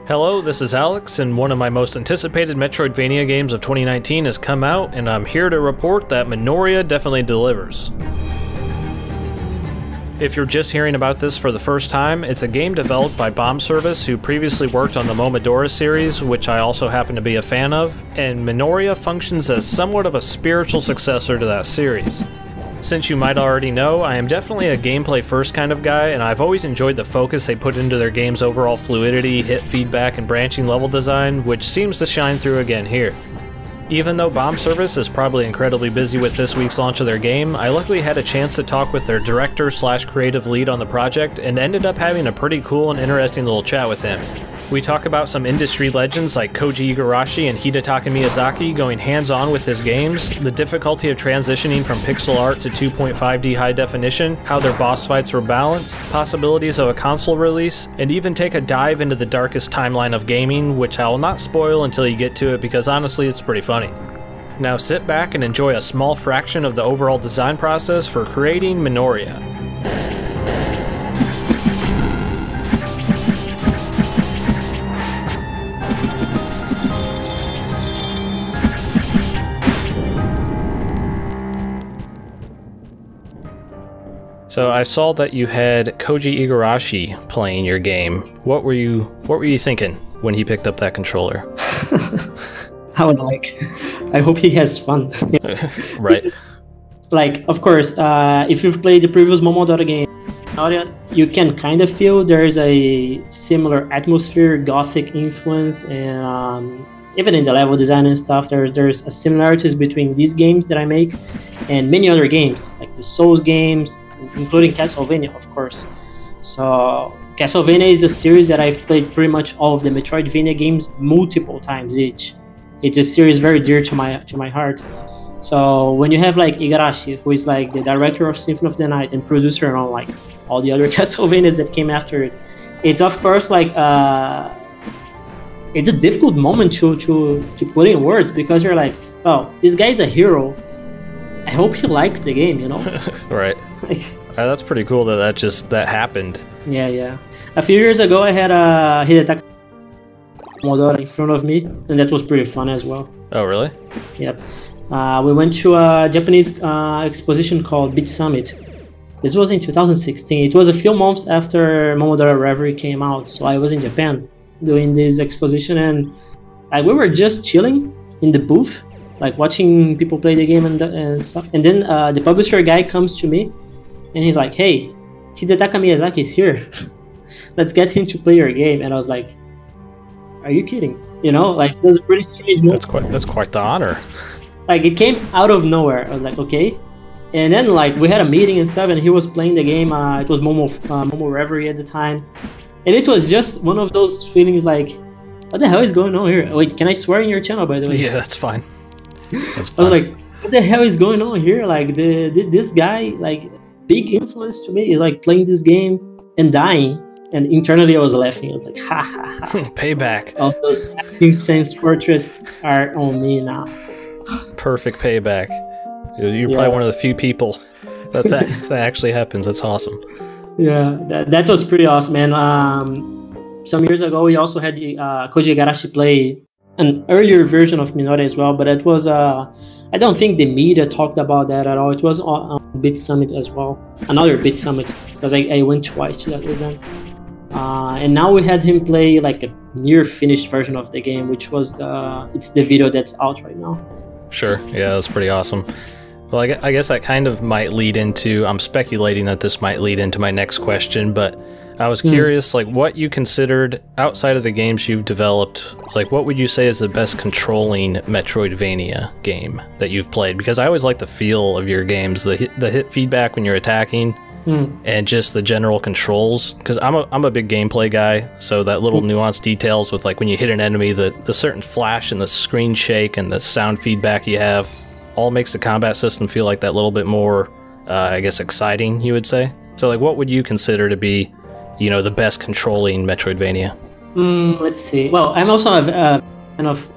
Hello, this is Alex, and one of my most anticipated Metroidvania games of 2019 has come out, and I'm here to report that Minoria definitely delivers. If you're just hearing about this for the first time, it's a game developed by Bombservice, who previously worked on the Momodora series, which I also happen to be a fan of, and Minoria functions as somewhat of a spiritual successor to that series. Since you might already know, I am definitely a gameplay first kind of guy, and I've always enjoyed the focus they put into their game's overall fluidity, hit feedback, and branching level design, which seems to shine through again here. Even though Bombservice is probably incredibly busy with this week's launch of their game, I luckily had a chance to talk with their director/creative lead on the project and ended up having a pretty cool and interesting little chat with him. We talk about some industry legends like Koji Igarashi and Hidetaka Miyazaki going hands-on with his games, the difficulty of transitioning from pixel art to 2.5D high definition, how their boss fights were balanced, possibilities of a console release, and even take a dive into the darkest timeline of gaming, which I will not spoil until you get to it because honestly it's pretty funny. Now sit back and enjoy a small fraction of the overall design process for creating Minoria. So I saw that you had Koji Igarashi playing your game. What were you thinking when he picked up that controller? I was like, I hope he has fun. Right. Like, of course, if you've played the previous Momodora game, you can kind of feel there's a similar atmosphere, gothic influence, and even in the level design and stuff, there's a similarities between these games that I make and many other games, like the Souls games, including Castlevania, of course. So Castlevania is a series that I've played pretty much all of the Metroidvania games multiple times each. It's a series very dear to my heart. So when you have like Igarashi, who is like the director of Symphony of the Night and producer on like all the other Castlevanias that came after it, it's of course like it's a difficult moment to put in words, because you're like, oh, this guy's a hero. I hope he likes the game, you know? Right. That's pretty cool that happened. Yeah. A few years ago, I had a Hidetaka Momodora in front of me, and that was pretty fun as well. Oh, really? Yep. We went to a Japanese exposition called Beat Summit. This was in 2016. It was a few months after Momodora Reverie came out, so I was in Japan doing this exposition, and we were just chilling in the booth, like watching people play the game and stuff. And then the publisher guy comes to me, and he's like, "Hey, Hidetaka Miyazaki is here. Let's get him to play your game." And I was like, "Are you kidding?" You know, like it was a pretty strange move. That's quite the honor. Like it came out of nowhere. I was like, okay. And then like we had a meeting and stuff, and he was playing the game. It was Momo Reverie at the time, and it was just one of those feelings like, what the hell is going on here? Wait, can I swear in your channel, by the way? Yeah, that's fine. I was like, what the hell is going on here? Like this guy, like big influence to me, is like playing this game and dying. And internally I was laughing. I was like, ha ha ha. Payback. All those Sense Fortress are on me now. Perfect payback. You're probably one of the few people that actually happens. That's awesome. Yeah, that was pretty awesome, man. Some years ago we also had Koji Igarashi play an earlier version of Minoria as well, but it was I don't think the media talked about that at all. It was on Beat Summit as well, another Beat Summit, because I went twice to that event. And now we had him play like a near finished version of the game, which was it's the video that's out right now. Sure, yeah, that's pretty awesome. Well, I guess that kind of might lead into, I'm speculating that this might lead into my next question, but I was curious, like, what you considered, outside of the games you've developed, like, what would you say is the best controlling Metroidvania game that you've played? Because I always like the feel of your games, the hit feedback when you're attacking, and just the general controls. Because I'm a big gameplay guy, so that little nuanced details with, like, when you hit an enemy, the certain flash and the screen shake and the sound feedback you have, all makes the combat system feel like that little bit more, I guess, exciting, you would say. So, like, what would you consider to be, you know, the best controlling Metroidvania? Let's see. Well, I'm also a fan of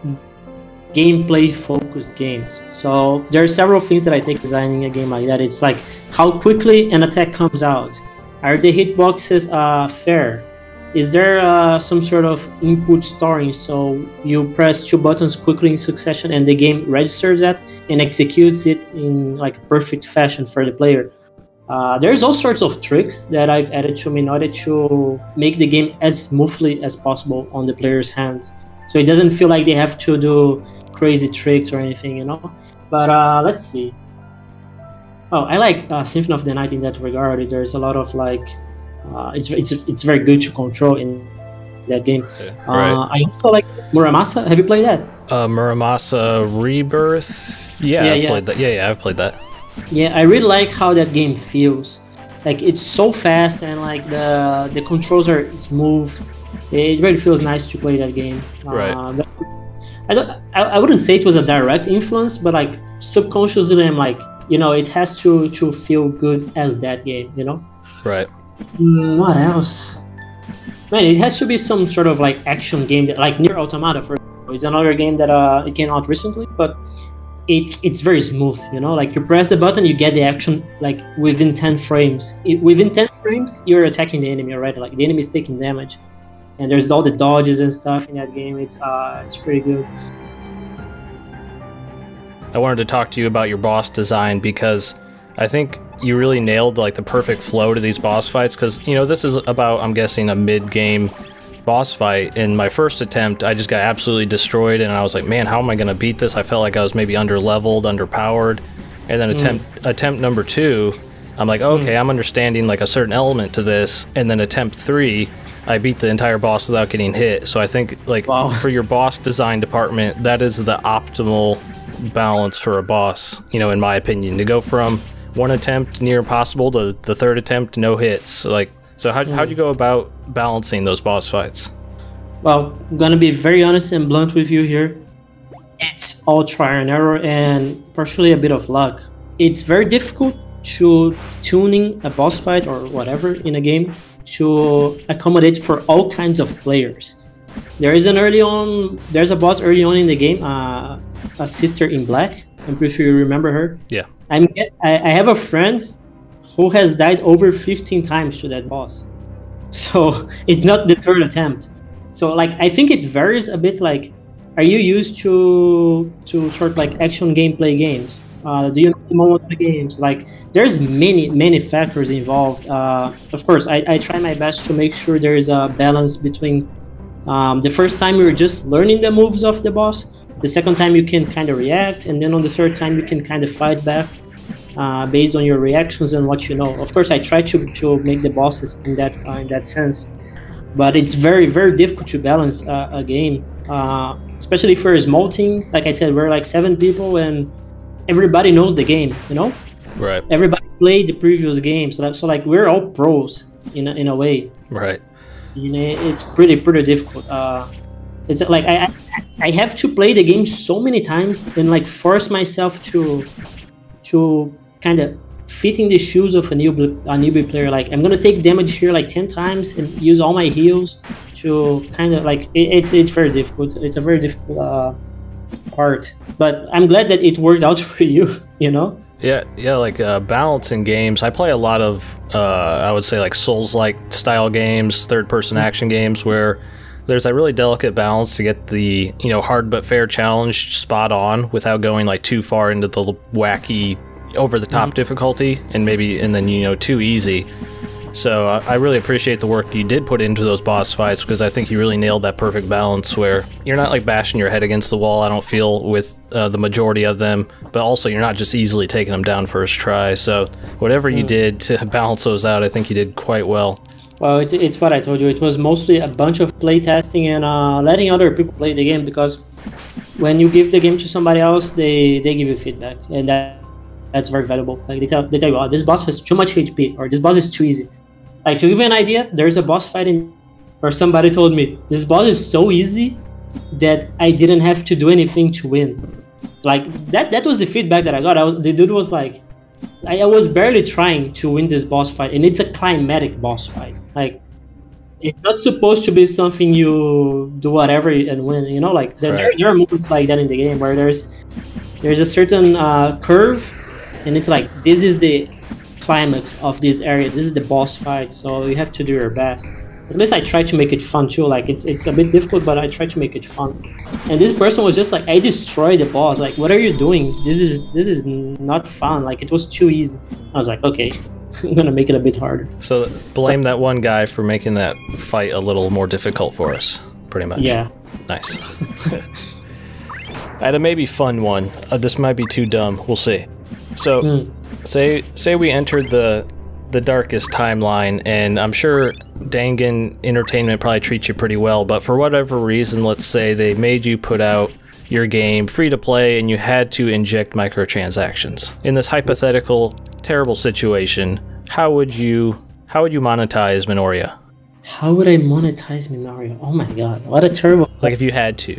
gameplay-focused games. So there are several things that I take designing a game like that. It's like how quickly an attack comes out. Are the hitboxes fair? is there some sort of input storing, so you press 2 buttons quickly in succession and the game registers that and executes it in like perfect fashion for the player. There's all sorts of tricks that I've added to Minoria to make the game as smoothly as possible on the player's hands, so it doesn't feel like they have to do crazy tricks or anything, you know. But let's see. Oh, I like Symphony of the Night in that regard. There's a lot of like it's very good to control in that game. Right. I also like Muramasa. Have you played that? Muramasa Rebirth. Yeah, I've played that. Yeah, I've played that. Yeah, I really like how that game feels. Like it's so fast and like the controls are smooth. It really feels nice to play that game. Right. I wouldn't say it was a direct influence, but like subconsciously I'm like, you know, it has to feel good as that game, you know? Right. What else? Man, it has to be some sort of like action game that, like Nier Automata, for example, is another game that it came out recently, but it's very smooth, you know? Like you press the button, you get the action like within 10 frames. Within 10 frames, you're attacking the enemy already. Like the enemy is taking damage, and there's all the dodges and stuff in that game. It's pretty good. I wanted to talk to you about your boss design because I think you really nailed like the perfect flow to these boss fights, because you know this is about, I'm guessing, a mid-game boss fight. In my first attempt I just got absolutely destroyed and I was like, man, how am I gonna beat this? I felt like I was maybe under-leveled, underpowered, and then attempt number 2 I'm like, okay, I'm understanding like a certain element to this, and then attempt 3 I beat the entire boss without getting hit. So I think like for your boss design department, that is the optimal balance for a boss, you know, in my opinion, to go from 1 attempt near impossible to the 3rd attempt no hits. Like, so how'd you go about balancing those boss fights? Well, I'm gonna be very honest and blunt with you here. It's all trial and error and partially a bit of luck. It's very difficult to tuning a boss fight or whatever in a game to accommodate for all kinds of players. There's a boss early on in the game, a Sister in Black. I'm pretty sure you remember her. Yeah. I have a friend who has died over 15 times to that boss. So it's not the 3rd attempt. So like I think it varies a bit. Like, are you used to sort of like action gameplay games? Do you know the Momodora games? Like there's many factors involved. Of course, I try my best to make sure there is a balance between the first time you're just learning the moves of the boss, the second time you can kind of react, and then on the 3rd time you can kind of fight back based on your reactions and what you know. Of course, I try to make the bosses in that sense, but it's very difficult to balance a game, especially for a small team. Like I said, we're like 7 people and everybody knows the game, you know. Right. Everybody played the previous game, so like we're all pros in a way. Right. You know, it's pretty difficult. It's like I have to play the game so many times and like force myself to kind of fit in the shoes of a newbie player. Like I'm gonna take damage here like 10 times and use all my heals to kind of like it's very difficult. It's a very difficult part, but I'm glad that it worked out for you. You know. Yeah, like balance in games. I play a lot of, I would say, like Souls-like style games, third-person action games, where there's that really delicate balance to get the, you know, hard but fair challenge spot on without going like too far into the wacky, over-the-top difficulty, and then, you know, too easy. So I really appreciate the work you did put into those boss fights, because I think you really nailed that perfect balance where you're not like bashing your head against the wall, I don't feel, with the majority of them, but also you're not just easily taking them down first try. So whatever you did to balance those out, I think you did quite well. Well, it's what I told you. It was mostly a bunch of playtesting and letting other people play the game, because when you give the game to somebody else, they give you feedback, and that's very valuable. Like they tell you, oh, this boss has too much HP, or this boss is too easy. Like, to give you an idea, there's a boss fight where somebody told me, this boss is so easy that I didn't have to do anything to win. Like, that was the feedback that I got. The dude was like, I was barely trying to win this boss fight, and it's a climatic boss fight. Like, it's not supposed to be something you do whatever and win, you know? Like, there are moments like that in the game where there's a certain curve, and it's like, this is the climax of this area, this is the boss fight, so you have to do your best. at least I try to make it fun too. Like it's a bit difficult, but I try to make it fun. And this person was just like, I destroyed the boss. Like, what are you doing? This is not fun. Like, it was too easy. I was like, okay, I'm gonna make it a bit harder. So blame that one guy for making that fight a little more difficult for us, pretty much. Yeah. Nice. I had a maybe fun one. This might be too dumb. We'll see. So, say we entered the darkest timeline, and I'm sure Dangen Entertainment probably treats you pretty well, but for whatever reason, let's say they made you put out your game free to play and you had to inject microtransactions. In this hypothetical, terrible situation, how would you monetize Minoria? How would I monetize Minoria? Oh my god, what a terrible... Like if you had to.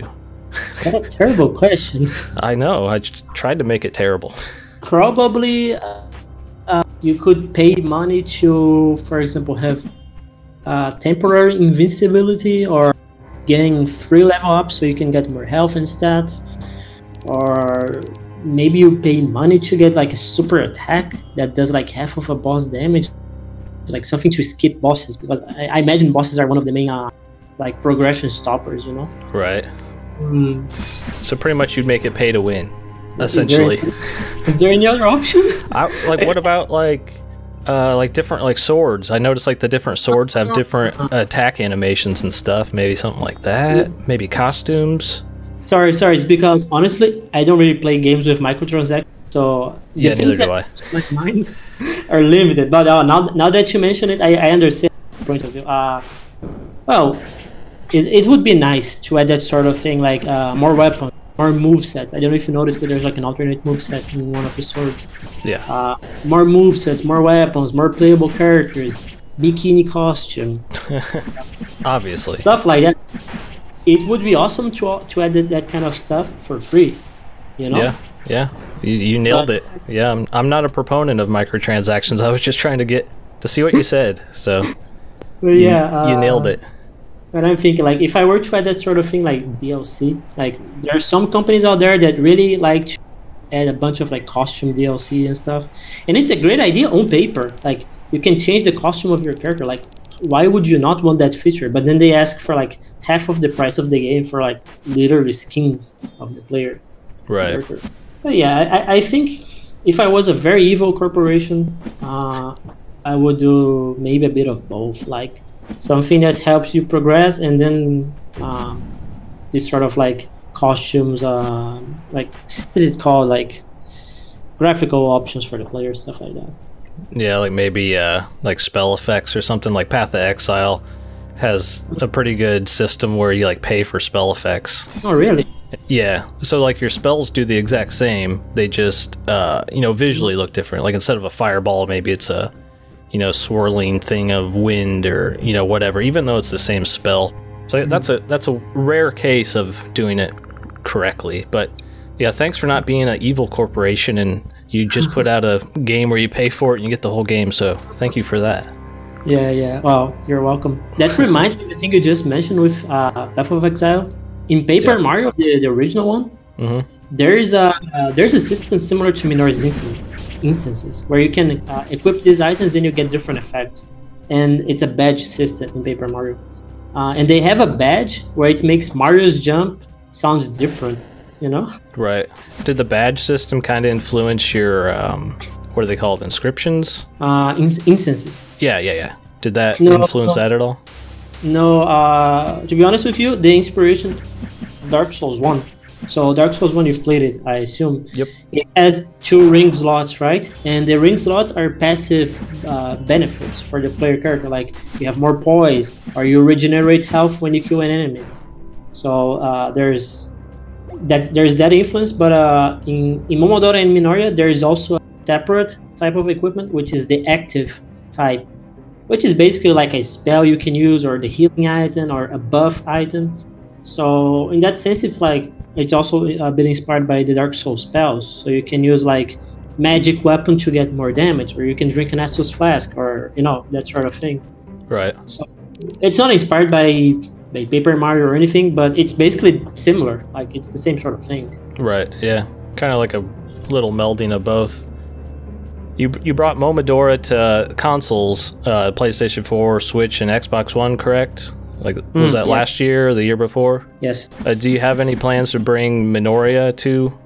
What a terrible question. I know, I tried to make it terrible. Probably you could pay money to, for example, have temporary invincibility or getting free level up so you can get more health and stats. Or maybe you pay money to get like a super attack that does like half of a boss damage. Like something to skip bosses, because I imagine bosses are one of the main like progression stoppers, you know? Right. So pretty much you'd make it pay to win, essentially. Is there any other option? What about like different like swords? I noticed like the different swords have different attack animations and stuff. Maybe something like that. Maybe costumes. Sorry. It's because honestly, I don't really play games with microtransactions. So the things that like mine are limited. But now that you mention it, I understand the point of view. Well, it would be nice to add that sort of thing, like more weapons, more movesets. I don't know if you noticed, but there's like an alternate moveset in one of the swords. Yeah. More movesets, more weapons, more playable characters, bikini costume. Obviously. Stuff like that. It would be awesome to add that kind of stuff for free, you know? Yeah. You nailed it. Yeah, I'm not a proponent of microtransactions. I was just trying to see what you said. So, you nailed it. And I'm thinking, like, if I were to add that sort of thing, like DLC, like there are some companies out there that really like to add a bunch of like costume DLC and stuff, and it's a great idea on paper. Like, you can change the costume of your character. Like, why would you not want that feature? But then they ask for like half of the price of the game for like literally skins of the player. Right. Character. But yeah, I think if I was a very evil corporation, I would do maybe a bit of both, like something that helps you progress, and then this sort of like costumes, like what is it called, like graphical options for the player, stuff like that. Yeah, like maybe like spell effects or something. Like Path of Exile has a pretty good system where you like pay for spell effects. Oh, really? Yeah, so like your spells do the exact same, they just visually look different. Like instead of a fireball, maybe it's a swirling thing of wind or whatever, even though it's the same spell. So that's a rare case of doing it correctly. But yeah, thanks for not being an evil corporation and you just put out a game where you pay for it and you get the whole game, so thank you for that. Yeah, well, you're welcome. That reminds me of the thing you just mentioned with Path of Exile. In Paper Mario, the original one, there's a system similar to Minoria's instances where you can equip these items and you get different effects. And it's a badge system in Paper Mario. And they have a badge where it makes Mario's jump sounds different, Right. Did the badge system kind of influence your, what are they called, inscriptions? Instances. Yeah. Did that influence that at all? No, to be honest with you, the inspiration Dark Souls 1. So Dark Souls 1, you've played it, I assume. Yep. It has 2 ring slots, right? And the ring slots are passive benefits for the player character. Like, you have more poise, or you regenerate health when you kill an enemy. So there's that influence, but in Momodora and Minoria, there is also a separate type of equipment, which is the active type, which is basically like a spell you can use, or the healing item, or a buff item. So in that sense, it's also a bit inspired by the Dark Souls spells. So you can use like magic weapon to get more damage, or you can drink an Estus flask, or that sort of thing. Right. So it's not inspired by Paper Mario or anything, but it's basically similar. Like, it's the same sort of thing. Right. Yeah. Kind of like a little melding of both. You brought Momodora to consoles, PlayStation 4, Switch, and Xbox One, correct? Like, was that last year or the year before? Yes. Do you have any plans to bring Minoria to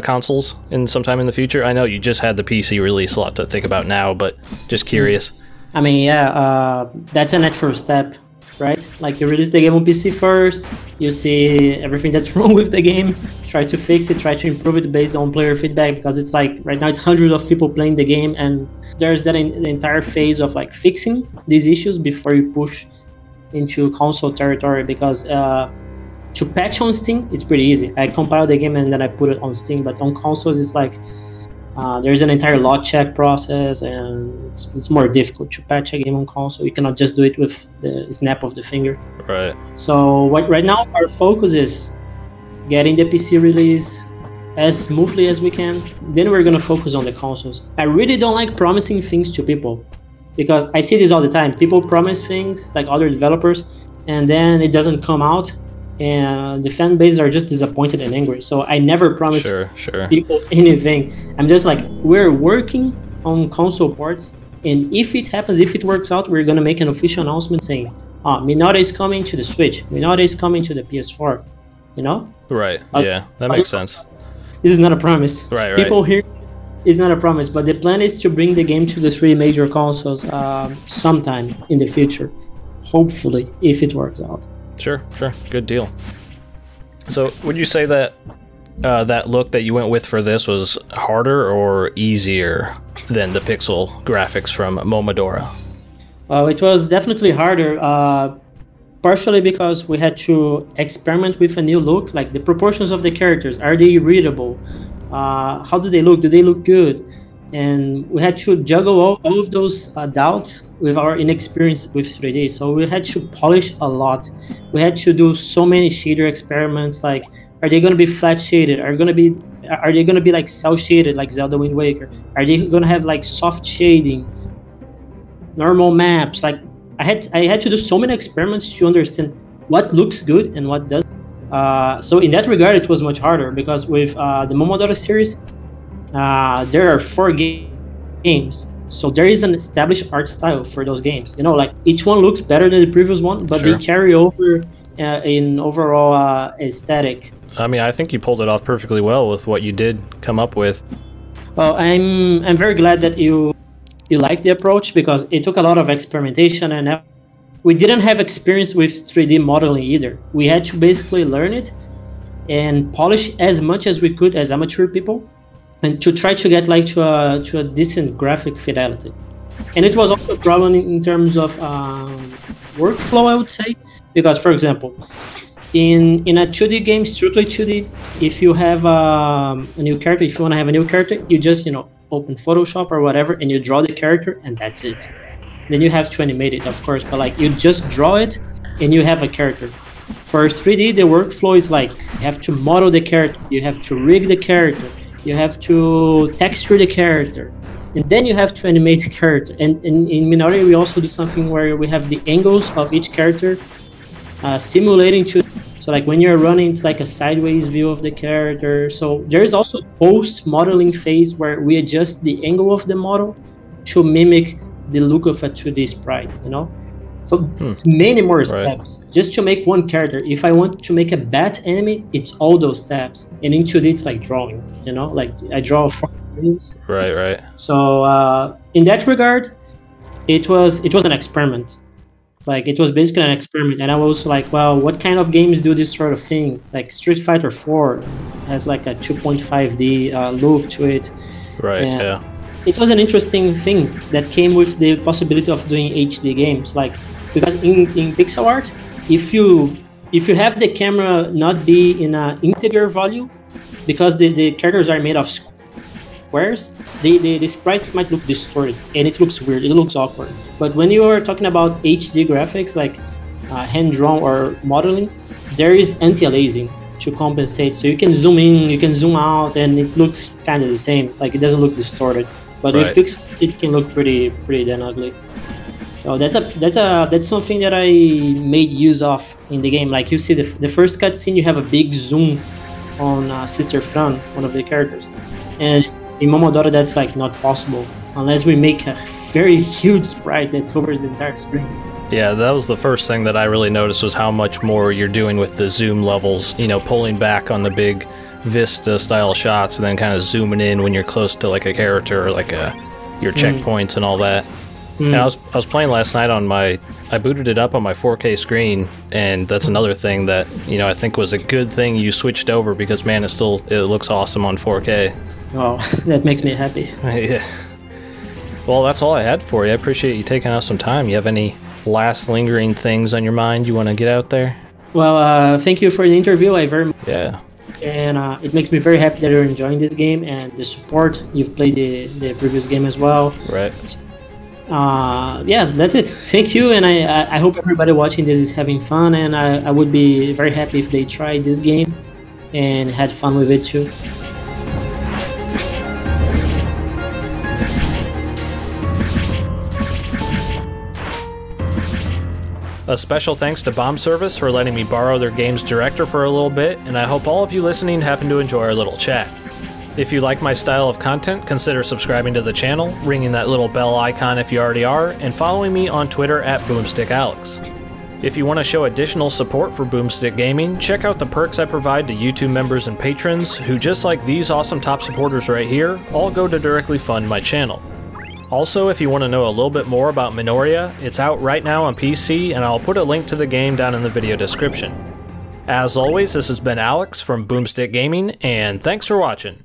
consoles in sometime in the future? I know you just had the PC release, a lot to think about now, but just curious. I mean, yeah, that's a natural step, right? Like, you release the game on PC first, you see everything that's wrong with the game, try to fix it, try to improve it based on player feedback, because it's like, right now it's hundreds of people playing the game, and there's that the entire phase of like fixing these issues before you push into console territory, because to patch on Steam, it's pretty easy. I compile the game and then I put it on Steam, but on consoles, it's like, there's an entire log check process, and it's more difficult to patch a game on console. You cannot just do it with the snap of the finger. Right. So right now, our focus is getting the PC release as smoothly as we can. Then we're gonna focus on the consoles. I really don't like promising things to people, because I see this all the time. People promise things, like other developers, and then it doesn't come out, and the fan bases are just disappointed and angry. So I never promise people anything. I'm just like, we're working on console ports, and if it happens, if it works out, we're gonna make an official announcement saying, Minoria is coming to the Switch, Minoria is coming to the PS4, you know? Right, yeah, that makes sense. This is not a promise. Right. People here, it's not a promise, but the plan is to bring the game to the 3 major consoles sometime in the future, hopefully, if it works out. Sure, good deal. So would you say that that look that you went with for this was harder or easier than the pixel graphics from Momodora? It was definitely harder, partially because we had to experiment with a new look, like the proportions of the characters. Are they readable? How do they look? Do they look good? And we had to juggle all of those doubts with our inexperience with 3D. So we had to polish a lot. We had to do so many shader experiments, like, are they going to be flat shaded? Are they going to be like cell shaded, like Zelda Wind Waker? Are they going to have like soft shading, normal maps? Like, I had to do so many experiments to understand what looks good and what doesn't. So in that regard, it was much harder, because with the Momodora series, there are 4 games, so there is an established art style for those games. You know, like, each one looks better than the previous one, but they carry over in overall aesthetic. I mean, I think you pulled it off perfectly well with what you did come up with. Well, I'm very glad that you like the approach, because it took a lot of experimentation, and we didn't have experience with 3D modeling either. We had to basically learn it and polish as much as we could as amateur people, and to try to get like to a decent graphic fidelity. And it was also a problem in terms of workflow, I would say, because, for example, in a 2D game, strictly 2D, if you have a new character, if you want to have a new character, you just, open Photoshop or whatever, and you draw the character, and that's it. Then you have to animate it, of course, but like, you just draw it and you have a character. For 3D, the workflow is like, you have to model the character, you have to rig the character, you have to texture the character, and then you have to animate the character. And in Minoria, we also do something where we have the angles of each character simulating to. So like, when you're running, it's like a sideways view of the character. So there is also post-modeling phase where we adjust the angle of the model to mimic the look of a 2D sprite, So it's many more steps just to make one character. If I want to make a bat enemy, it's all those steps. And in 2D, it's like drawing, like I draw 4 frames. Right. So in that regard, it was an experiment. Like, it was basically an experiment. And I was like, well, what kind of games do this sort of thing? Like Street Fighter 4 has like a 2.5D look to it. Right, and yeah. It was an interesting thing that came with the possibility of doing HD games, like, because in pixel art, if you have the camera not be in an integer value, because the characters are made of squares, the sprites might look distorted, and it looks weird, it looks awkward. But when you are talking about HD graphics, like hand-drawn or modeling, there is anti-aliasing to compensate, so you can zoom in, you can zoom out, and it looks kind of the same, like, it doesn't look distorted. But with pixel, it can look pretty damn ugly. So that's something that I made use of in the game. Like, you see the first cutscene, you have a big zoom on Sister Fran, one of the characters, and in Momodora that's like not possible unless we make a very huge sprite that covers the entire screen. Yeah, that was the first thing that I really noticed, was how much more you're doing with the zoom levels, you know, pulling back on the big Vista style shots and then kind of zooming in when you're close to like a character or like your checkpoints and all that. And I was playing last night on I booted it up on my 4K screen, and that's another thing that, you know, I think was a good thing you switched over, because man, it looks awesome on 4K. Oh, that makes me happy. Yeah. Well, that's all I had for you. I appreciate you taking out some time. You have any last lingering things on your mind you want to get out there? Well, thank you for the interview. I very much. Yeah. And it makes me very happy that you're enjoying this game and the support. You've played the previous game as well. Right. Yeah, that's it. Thank you, and I hope everybody watching this is having fun, and I would be very happy if they tried this game and had fun with it too. A special thanks to Bombservice for letting me borrow their game's director for a little bit, and I hope all of you listening happen to enjoy our little chat. If you like my style of content, consider subscribing to the channel, ringing that little bell icon if you already are, and following me on Twitter at BoomstickAlex. If you want to show additional support for Boomstick Gaming, check out the perks I provide to YouTube members and patrons, who, just like these awesome top supporters right here, all go to directly fund my channel. Also, if you want to know a little bit more about Minoria, it's out right now on PC, and I'll put a link to the game down in the video description. As always, this has been Alex from Boomstick Gaming, and thanks for watching.